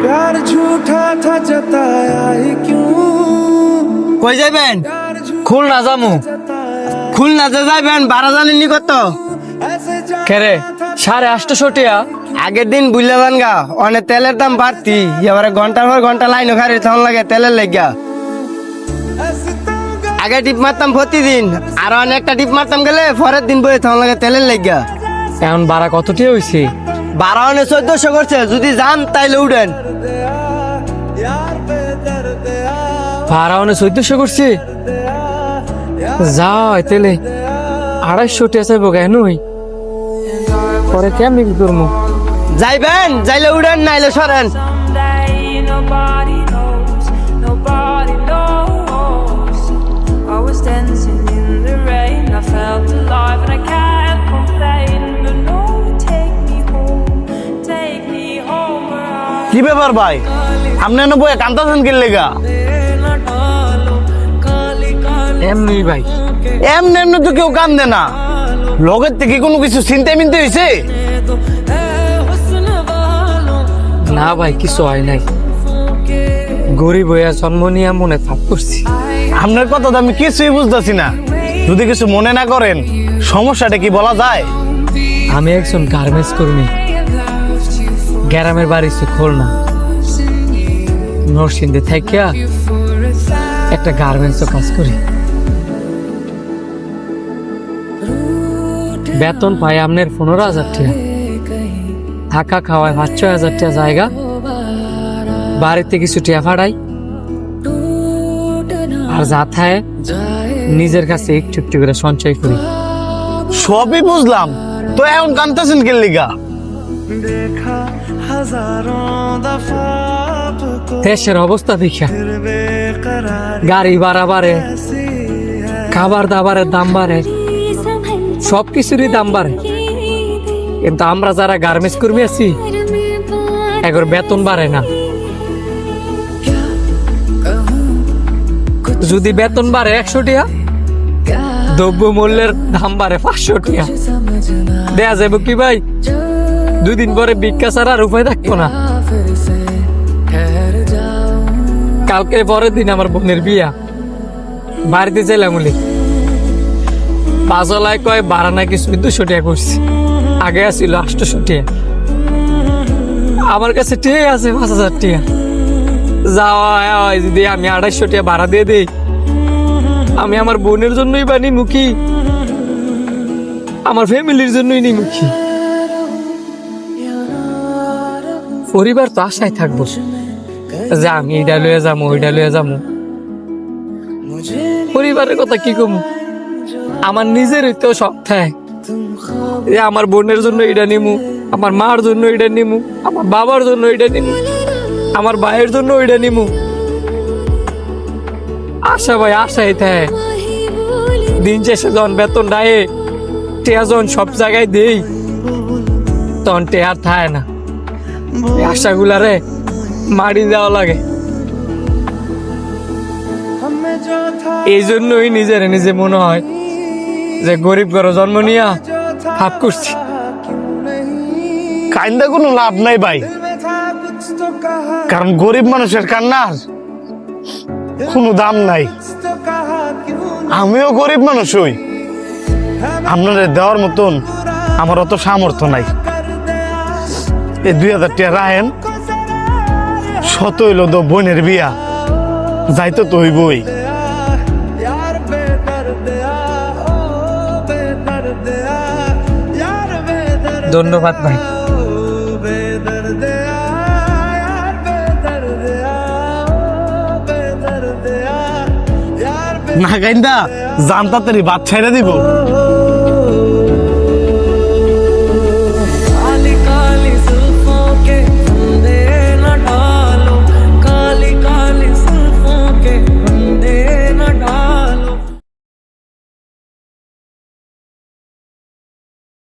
प्यार झूठा था जताया ही क्यों কই যাবেন? খুলনা যামু। খুলনা যে যাবেন ভাড়া জানেননি কত? কেরে 850 টাকা। আগের দিন বুঝলেন গা অনেক তেলের দাম বাড়তি, এবারে ঘন্টার পর ঘন্টা লাইন খারি তখন লাগে তেলের লেগা। আগে টিপ মারতাম প্রতিদিন, আর অনেকটা টিপ মারতাম গেলে পরের দিন বই তখন লাগে তেলের লেগা। এখন ভাড়া কত টাকা হইছে? ভাড়া অনেক 1400 করছে, যদি যান তাইলে উঠেন। ভাড়া 1400 করছে? যাই তেলে 250 টাকা চাইবো কেন? পরে কেমনি কি করবো? যাইবেন যাইলে উঠেন, নাইলে সরেন। Someday nobody knows, nobody knows. I was dancing in the rain, I felt alive and I can't complain. But no, take me home where I কি ব্যাপার ভাই, আপনি এনে বয়ে কান্দাছেন কি লেগা? এমনি ভাই। এমনি এমনি তো কেউ কান্দে না, লগের থেকে কোনো কিছু চিন্তা মিনতে হয়েছে? না ভাই, কিছু হয় নাই। গরিব হইয়া জন্ম নিয়ে মনে থাপ করছি। আপনার কথা তো আমি কিছুই বুঝতেছি না। যদি কিছু মনে না করেন, সমস্যাটা কি বলা যায়? আমি একজন গার্মেন্টস কর্মী, গ্রামের বাড়ি খুলনা। নরসিংদী থাকিয়া একটা গার্মেন্টস কাজ করি। বেতন পাই আপনার 15,000 টাকা, থাকা খাওয়ায় 5-6 টাকা জায়গা, বাড়িতে কিছু টাকা ফাড়াই, আর যা থাকে নিজের কাছে একটু একটু করে সঞ্চয় করি। সবই বুঝলাম, তো এখন কান্দাছেন কি লেগা? দেশের অবস্থা দেখা গাড়ি ভাড়া বাড়ে, খাবার দাবারের দাম বাড়ে, সবকিছুরই দাম বাড়ে, কিন্তু আমরা যারা গার্মেন্টস কর্মী আছি এখন বেতন বাড়ে না। যদি বেতন বাড়ে 100 টাকা, দ্রব্য মূল্যের দাম বাড়ে 500 টাকা। দেয়া যাবে কি ভাই? 2 দিন পরে ভিক্ষা ছাড়া আর উপায় থাকবো না। কালকে পরের দিন আমার বোনের বিয়া, বাড়িতে চাইলাম বলি পাঁচলায় কয় ভাড়া নাকি 1400 টাকা করছি, আগে আসছিল 800 টাকা। আমার কাছে ঠিক আছে 5000 টাকা, যাওয়া যদি আমি 250 টাকা ভাড়া দিয়ে দিই, আমি আমার বোনের জন্যই বা নিমুখী, আমার ফ্যামিলির জন্যই নিমুখী। পরিবার তো আশায় থাকবো যে আমি এইটা লয়ে যাবো, ওইটা লয়ে যাবো। পরিবারের কথা কি কম, আমার নিজের তো শখ থাকে যে আমার বোনের জন্য এটা নিমু, আমার মার জন্য এটা নিমু, আমার বাবার জন্য এটা নিমু, আমার ভাইয়ের জন্য ওইটা নিমু। আশা ভাই আশাই থাকে। দিন শেষে যখন বেতন দেয়, টেয়া যখন সব জায়গায় দেই, তখন টেয়ার থাকে না। আশাগুলারে মারি দেওয়া লাগে। এই জন্যই নিজের নিজে মনে হয় যে গরিব ঘরে জন্ম নিয়া হাফ করছি। কান্দা কোনো লাভ নাই ভাই, কারণ গরিব মানুষের কান্নার কোনো দাম নাই। আমিও গরিব মানুষ হই, আপনাদের দেওয়ার মতন আমার অত সামর্থ্য নাই। এই 2000 টাকা রাখেন, শত হইল তো বোনের বিয়া, যাইতো তো হইবই। ধন্যবাদ ভাই। না কাইন্দা জানতা তারি বাদ ছাইরা দিব।